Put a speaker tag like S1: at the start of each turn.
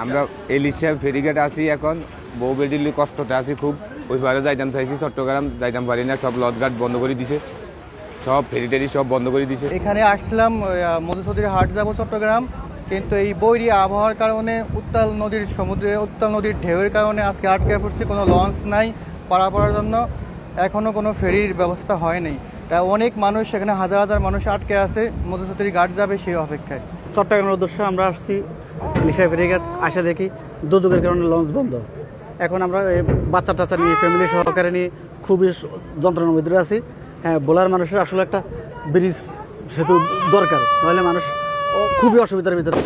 S1: আমরা এলিশা ফেরিঘাট আছি এখন বউ বেডিলি কষ্টতে আছি খুব। ওই পারে যাইতাম চাইছি চট্টগ্রাম, যাইতাম পারি না, সব লঞ্চঘাট বন্ধ করে দিছে, সব ফেরি টেরি সব বন্ধ করে দিছে।
S2: এখানে আসলাম মধুচৌধুরী হাট যাব চট্টগ্রাম, কিন্তু এই বৈরী আবহাওয়ার কারণে উত্তাল নদীর ঢেউয়ের কারণে আজকে আটকে পড়ছি। কোনো লঞ্চ নাই পারাপারের জন্য, এখনও কোনো ফেরির ব্যবস্থা হয়নি। তাই অনেক মানুষ সেখানে হাজার হাজার মানুষ আটকে আছে, মধুচৌধুরী ঘাট যাবে সেই অপেক্ষায়।
S3: চট্টগ্রামের উদ্দেশ্যে আমরা আসছি এলিশা ফেরিঘাট, আসে দেখি দুর্যোগের কারণে লঞ্চ বন্ধ। এখন আমরা বাচ্চা টাচ্চা নিয়ে ফ্যামিলি সহকারে নিয়ে খুবই যন্ত্রণার ভিতরে আছি। হ্যাঁ, বোলার মানুষের আসলে একটা ব্রিজ সেতু দরকার, নাহলে মানুষ খুবই অসুবিধার ভিতরে।